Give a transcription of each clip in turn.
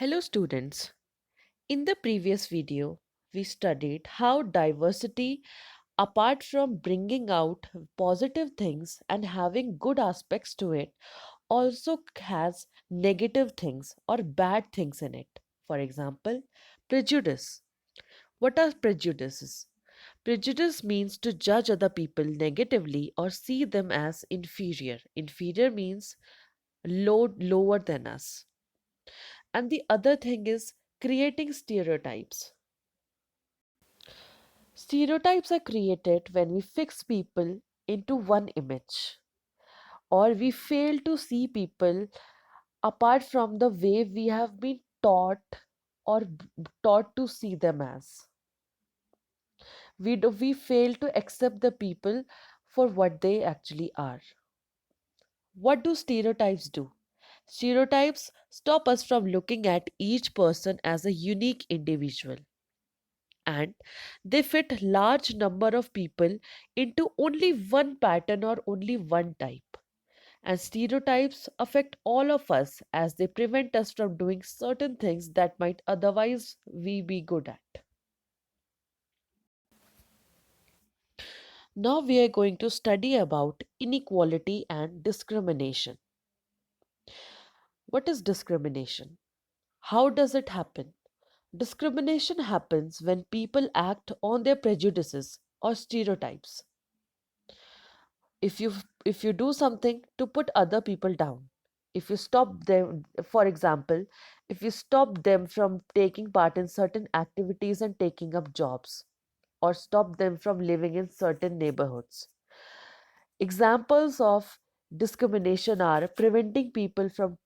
Hello students. In the previous video, we studied how diversity, apart from bringing out positive things and having good aspects to it, also has negative things or bad things in it. For example, prejudice. What are prejudices? Prejudice means to judge other people negatively or see them as inferior. Inferior means lower than us. And the other thing is creating stereotypes. Stereotypes are created when we fix people into one image, or we fail to see people apart from the way we have been taught to see them as. We fail to accept the people for what they actually are. What do stereotypes do? Stereotypes stop us from looking at each person as a unique individual, and they fit large number of people into only one pattern or only one type. And stereotypes affect all of us as they prevent us from doing certain things that might otherwise we be good at. Now we are going to study about inequality and discrimination. What is discrimination? How does it happen? Discrimination happens when people act on their prejudices or stereotypes. If you do something to put other people down, if you stop them, for example, if you stop them from taking part in certain activities and taking up jobs, or stop them from living in certain neighborhoods. Examples of discrimination are preventing people from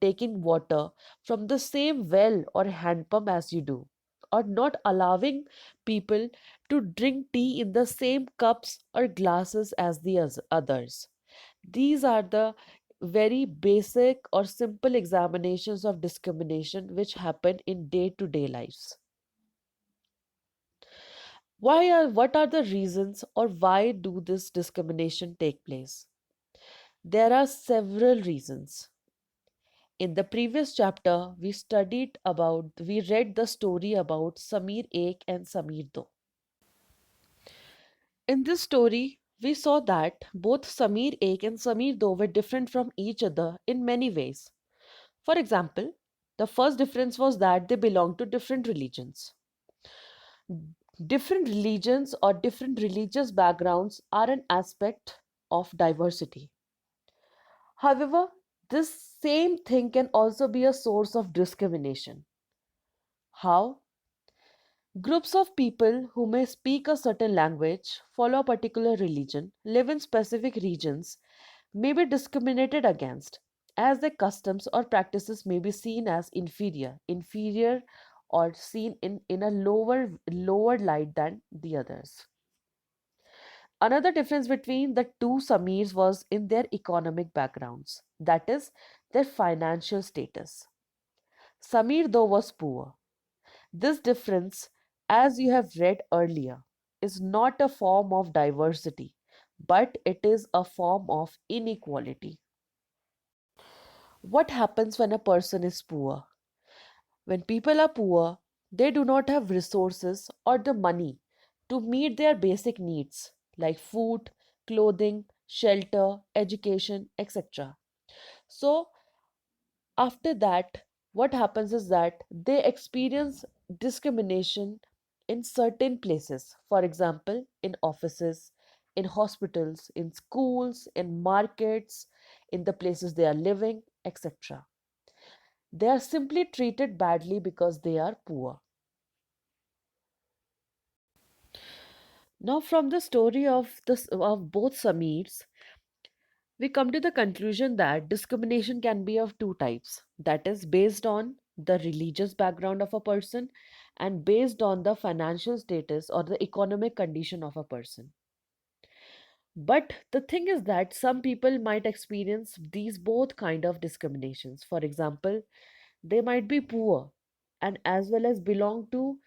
taking water from the same well or hand pump as you do, or not allowing people to drink tea in the same cups or glasses as the others. These are the very basic or simple examinations of discrimination which happen in day to day lives. What are the reasons, or why do this discrimination take place? There are several reasons. In the previous chapter, we read the story about Samir Ek and Samir Do. In this story, we saw that both Samir Ek and Samir Do were different from each other in many ways. For example, the first difference was that they belonged to different religions. Different religions or different religious backgrounds are an aspect of diversity. However, this same thing can also be a source of discrimination. How? Groups of people who may speak a certain language, follow a particular religion, live in specific regions, may be discriminated against, as their customs or practices may be seen as inferior or seen in a lower light than the others. Another difference between the two Samirs was in their economic backgrounds, that is, their financial status. Samir, though, was poor. This difference, as you have read earlier, is not a form of diversity, but it is a form of inequality. What happens when a person is poor? When people are poor, they do not have resources or the money to meet their basic needs like food, clothing, shelter, education, etc. So, after that, what happens is that they experience discrimination in certain places. For example, in offices, in hospitals, in schools, in markets, in the places they are living, etc. They are simply treated badly because they are poor. Now, from the story of both Samirs, we come to the conclusion that discrimination can be of two types, that is, based on the religious background of a person and based on the financial status or the economic condition of a person. But the thing is that some people might experience these both kind of discriminations. For example, they might be poor and as well as belong to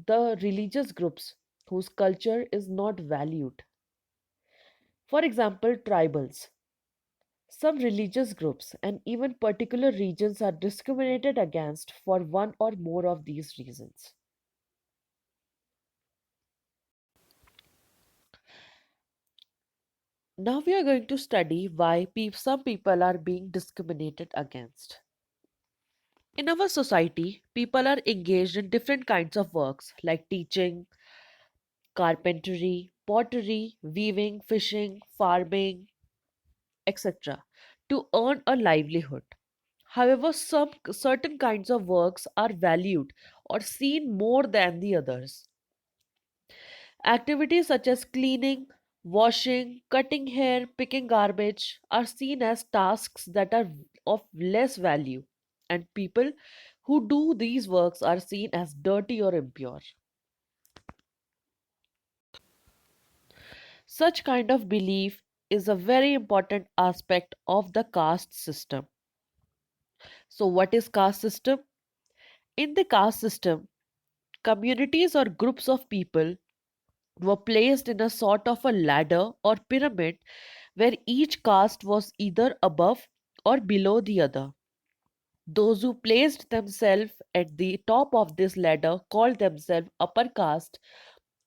the religious groups whose culture is not valued. For example, tribals. Some religious groups and even particular regions are discriminated against for one or more of these reasons. Now we are going to study why some people are being discriminated against. In our society, people are engaged in different kinds of works like teaching, carpentry, pottery, weaving, fishing, farming, etc. to earn a livelihood. However, some certain kinds of works are valued or seen more than the others. Activities such as cleaning, washing, cutting hair, picking garbage are seen as tasks that are of less value, and people who do these works are seen as dirty or impure. Such kind of belief is a very important aspect of the caste system. So, what is caste system? In the caste system, communities or groups of people were placed in a sort of a ladder or pyramid where each caste was either above or below the other. Those who placed themselves at the top of this ladder called themselves upper caste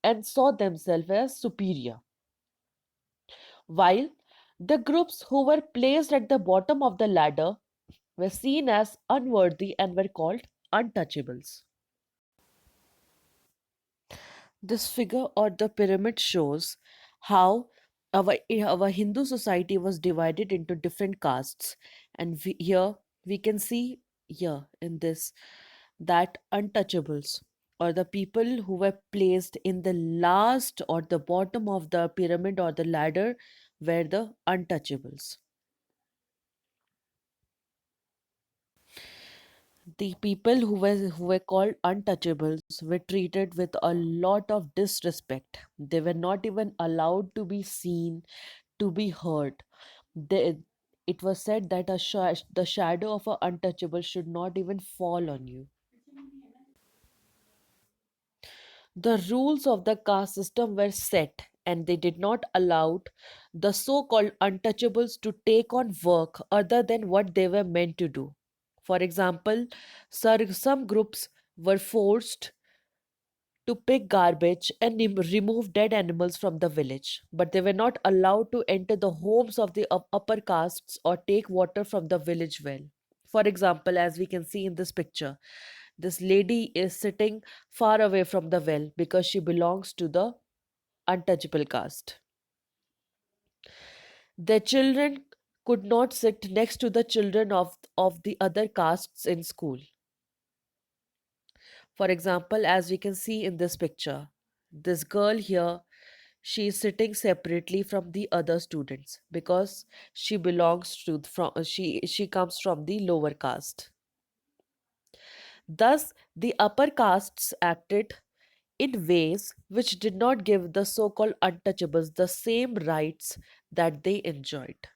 and saw themselves as superior, while the groups who were placed at the bottom of the ladder were seen as unworthy and were called untouchables. This figure or the pyramid shows how our Hindu society was divided into different castes, and here we can see here in this that untouchables or the people who were placed in the last or the bottom of the pyramid or the ladder were the untouchables. The people who were called untouchables were treated with a lot of disrespect. They were not even allowed to be seen, to be heard. They, it was said that the shadow of an untouchable should not even fall on you. The rules of the caste system were set, and they did not allow the so called untouchables to take on work other than what they were meant to do. For example, some groups were forced to pick garbage and remove dead animals from the village, but they were not allowed to enter the homes of the upper castes or take water from the village well. For example, as we can see in this picture, this lady is sitting far away from the well because she belongs to the untouchable caste. Their children could not sit next to the children of the other castes in school. For example, as we can see in this picture, this girl here, she is sitting separately from the other students because she belongs to she comes from the lower caste. Thus, the upper castes acted in ways which did not give the so called untouchables the same rights that they enjoyed.